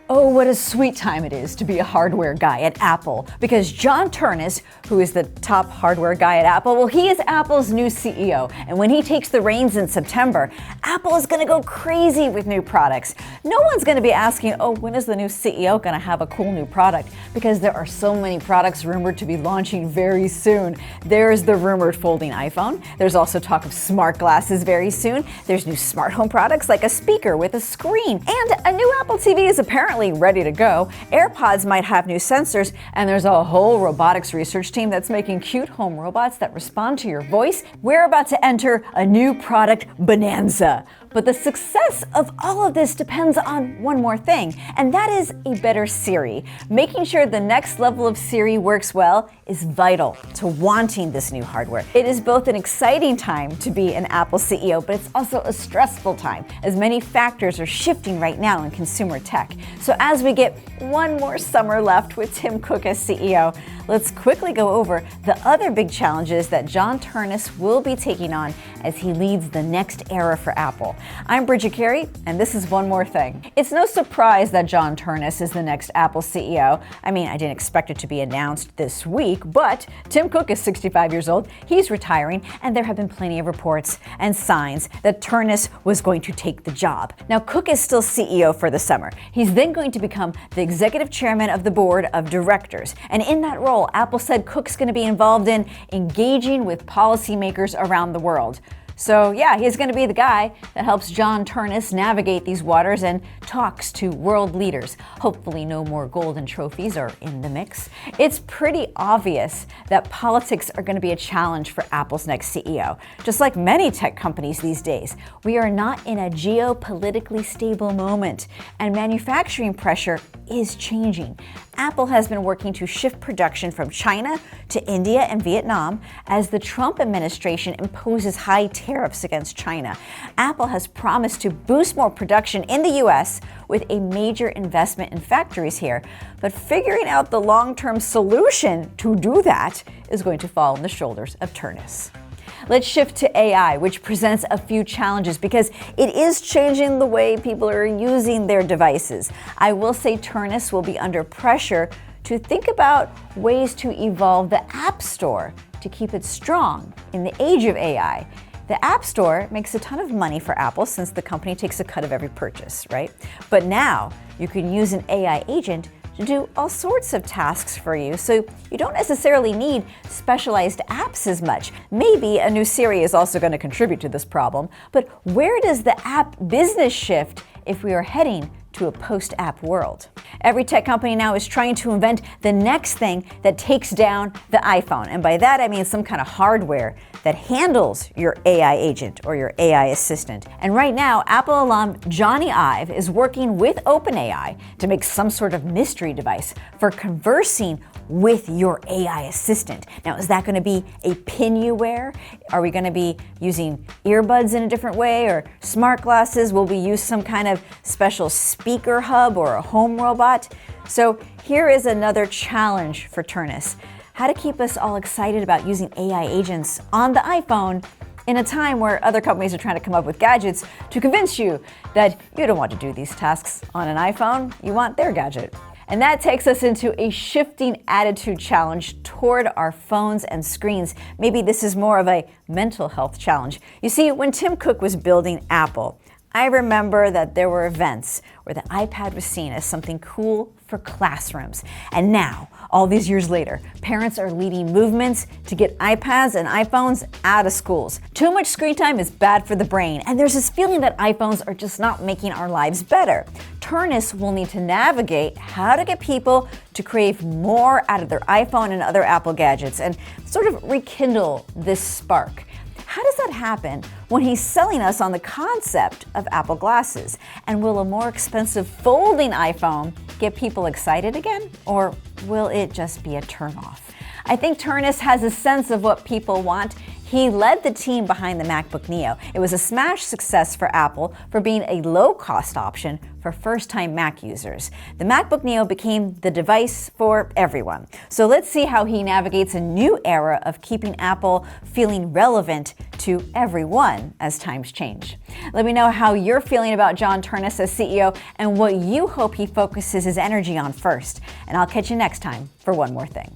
Oh, what a sweet time it is to be a hardware guy at Apple, because John Ternus, who is the top hardware guy at Apple, well, he is Apple's new CEO, and when he takes the reins in September, Apple is going to go crazy with new products. No one's going to be asking, oh, when is the new CEO going to have a cool new product? Because there are so many products rumored to be launching very soon. There's the rumored folding iPhone. There's also talk of smart glasses very soon. There's new smart home products like a speaker with a screen, and a new Apple TV is apparently ready to go. AirPods might have new sensors, and there's a whole robotics research team that's making cute home robots that respond to your voice. We're about to enter a new product bonanza. But the success of all of this depends on one more thing, and that is a better Siri. Making sure the next level of Siri works well is vital to wanting this new hardware. It is both an exciting time to be an Apple CEO, but it's also a stressful time, as many factors are shifting right now in consumer tech. So as we get one more summer left with Tim Cook as CEO, let's quickly go over the other big challenges that John Ternus will be taking on as he leads the next era for Apple. I'm Bridget Carey, and this is One More Thing. It's no surprise that John Ternus is the next Apple CEO. I mean, I didn't expect it to be announced this week, but Tim Cook is 65 years old, he's retiring, and there have been plenty of reports and signs that Ternus was going to take the job. Now, Cook is still CEO for the summer. He's then going to become the executive chairman of the board of directors, and in that role, Apple said Cook's going to be involved in engaging with policymakers around the world. So yeah, he's going to be the guy that helps John Ternus navigate these waters and talks to world leaders. Hopefully no more golden trophies are in the mix. It's pretty obvious that politics are going to be a challenge for Apple's next CEO. Just like many tech companies these days, we are not in a geopolitically stable moment, and manufacturing pressure is changing. Apple has been working to shift production from China to India and Vietnam as the Trump administration imposes high tariffs against China. Apple has promised to boost more production in the US with a major investment in factories here. But figuring out the long-term solution to do that is going to fall on the shoulders of Ternus. Let's shift to AI, which presents a few challenges because it is changing the way people are using their devices. I will say Ternus will be under pressure to think about ways to evolve the App Store to keep it strong in the age of AI. The App Store makes a ton of money for Apple since the company takes a cut of every purchase, right? But now you can use an AI agent to do all sorts of tasks for you, so you don't necessarily need specialized apps as much. Maybe a new Siri is also going to contribute to this problem, but where does the app business shift if we are heading to a post-app world? Every tech company now is trying to invent the next thing that takes down the iPhone, and by that I mean some kind of hardware that handles your AI agent or your AI assistant. And right now, Apple alum Johnny Ive is working with OpenAI to make some sort of mystery device for conversing with your AI assistant. Now, is that going to be a pin you wear? Are we going to be using earbuds in a different way, or smart glasses? Will we use some kind of special speaker hub or a home robot? So here is another challenge for Ternus: how to keep us all excited about using AI agents on the iPhone in a time where other companies are trying to come up with gadgets to convince you that you don't want to do these tasks on an iPhone, you want their gadget. And that takes us into a shifting attitude challenge toward our phones and screens. Maybe this is more of a mental health challenge. You see, when Tim Cook was building Apple, I remember that there were events where the iPad was seen as something cool for classrooms. And now, all these years later, parents are leading movements to get iPads and iPhones out of schools. Too much screen time is bad for the brain, and there's this feeling that iPhones are just not making our lives better. Ternus will need to navigate how to get people to crave more out of their iPhone and other Apple gadgets and sort of rekindle this spark. How does that happen when he's selling us on the concept of Apple glasses? And will a more expensive folding iPhone get people excited again? Or will it just be a turnoff? I think Ternus has a sense of what people want. He led the team behind the MacBook Neo. It was a smash success for Apple for being a low-cost option for first-time Mac users. The MacBook Neo became the device for everyone. So let's see how he navigates a new era of keeping Apple feeling relevant to everyone as times change. Let me know how you're feeling about John Ternus as CEO and what you hope he focuses his energy on first. And I'll catch you next time for One More Thing.